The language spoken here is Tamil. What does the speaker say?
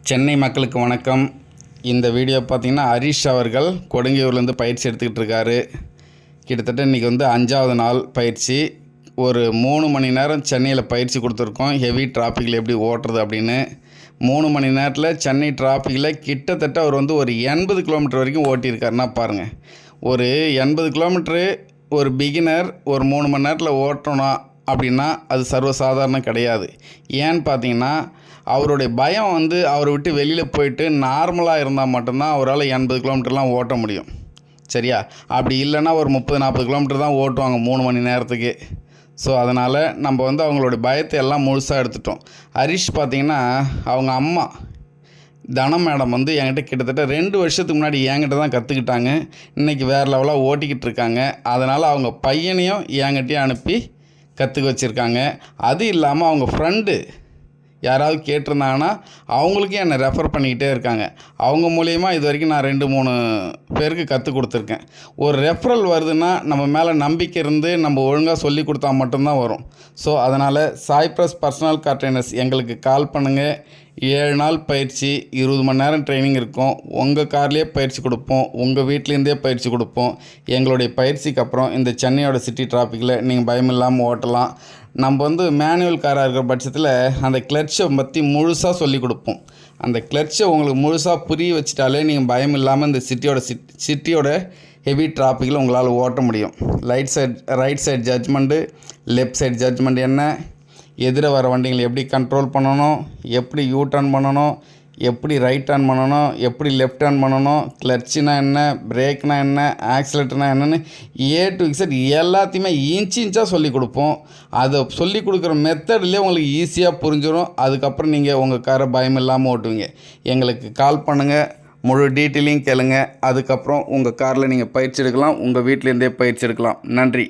சென்னை மக்களுக்கு வணக்கம். இந்த வீடியோ பார்த்திங்கன்னா ஹரிஷ் அவர்கள் கொடுங்கையூர்லேருந்து பயிற்சி எடுத்துக்கிட்டு இருக்காரு. கிட்டத்தட்ட இன்றைக்கி 5வது நாள் பயிற்சி. ஒரு 3 மணி நேரம் சென்னையில் பயிற்சி கொடுத்துருக்கோம். ஹெவி டிராஃபிக்கில் எப்படி ஓட்டுறது அப்படின்னு 3 மணி நேரத்தில் சென்னை டிராஃபிக்கில் கிட்டத்தட்ட அவர் ஒரு 80 கிலோமீட்டர் வரைக்கும் ஓட்டியிருக்காருன்னா பாருங்கள். ஒரு 80 கிலோமீட்ரு ஒரு பிகினர் ஒரு 3 மணி நேரத்தில் ஓட்டணும் அப்படின்னா அது சர்வசாதாரணம் கிடையாது. ஏன்னு பார்த்தீங்கன்னா அவருடைய பயம் அவரை விட்டு வெளியில் போயிட்டு நார்மலாக இருந்தால் மட்டும்தான் அவரால் 80 கிலோமீட்டர்லாம் ஓட்ட முடியும். சரியா? அப்படி இல்லைன்னா ஒரு 30-40 கிலோமீட்டர் தான் ஓட்டுவாங்க 3 மணி நேரத்துக்கு. ஸோ அதனால் நம்ம அவங்களுடைய பயத்தை எல்லாம் முழுசாக எடுத்துட்டோம். ஹரிஷ் பார்த்திங்கன்னா அவங்க அம்மா தனம் மேடம் என்கிட்ட கிட்டத்தட்ட 2 வருஷத்துக்கு முன்னாடி என்கிட்ட தான் கற்றுக்கிட்டாங்க. இன்றைக்கி வேறு லெவலாக ஓட்டிக்கிட்டு இருக்காங்க. அதனால் அவங்க பையனையும் என்கிட்டயே அனுப்பி கற்றுக்க வச்சுருக்காங்க. அது இல்லாமல் அவங்க ஃப்ரெண்டு யாராவது கேட்டிருந்தாங்கன்னா அவங்களுக்கும் என்னை ரெஃபர் பண்ணிக்கிட்டே இருக்காங்க. அவங்க மூலிமா இது வரைக்கும் நான் 2-3 பேருக்கு கற்றுக் கொடுத்துருக்கேன். ஒரு ரெஃபரல் வருதுன்னா நம்ம மேலே நம்பிக்கை இருந்து நம்ம ஒழுங்காக சொல்லி கொடுத்தா மட்டும்தான் வரும். ஸோ அதனால் சாய்ப்ரஸ் பர்சனல் கார் ட்ரைனர்ஸ் எங்களுக்கு கால் பண்ணுங்கள். 7 நாள் பயிற்சி, 20 மணி நேரம் ட்ரைனிங் இருக்கும். உங்கள் கார்லேயே பயிற்சி கொடுப்போம், உங்கள் வீட்லேருந்தே பயிற்சி கொடுப்போம். எங்களுடைய பயிற்சிக்கு அப்புறம் இந்த சென்னையோட சிட்டி டிராஃபிக்கில் நீங்கள் பயம் இல்லாமல் ஓட்டலாம். நம்ம மேனுவல் காராக இருக்கிற பட்சத்தில் அந்த கிளட்சை பற்றி முழுசாக சொல்லி கொடுப்போம். அந்த கிளட்சை உங்களுக்கு முழுசாக புரிய வச்சிட்டாலே நீங்கள் பயம் இல்லாமல் இந்த சிட்டியோட ஹெவி டிராஃபிக்கில் உங்களால் ஓட்ட முடியும். Right side judgement, left side judgement என்ன, எதிர வர வண்டிங்களை எப்படி கண்ட்ரோல் பண்ணணும், எப்படி யூ டர்ன் பண்ணணும், எப்படி ரைட் டர்ன் பண்ணணும், எப்படி லெஃப்ட் டர்ன் பண்ணணும், கிளட்சினா என்ன, பிரேக்னா என்ன, ஆக்சிலேட்டர்னா என்னென்னு A to Z எல்லாத்தையுமே இன்ச்சாக சொல்லிக் கொடுப்போம். அதை சொல்லிக் கொடுக்குற மெத்தட்லேயே உங்களுக்கு ஈஸியாக புரிஞ்சிடும். அதுக்கப்புறம் நீங்கள் உங்கள் காரை பயம் இல்லாமல் ஓட்டுவீங்க. எங்களுக்கு கால் பண்ணுங்கள், முழு டீட்டெயிலையும் கேளுங்க. அதுக்கப்புறம் உங்கள் காரில் நீங்கள் பயிற்சி எடுக்கலாம், உங்கள் வீட்டிலேருந்தே பயிற்சி எடுக்கலாம். நன்றி.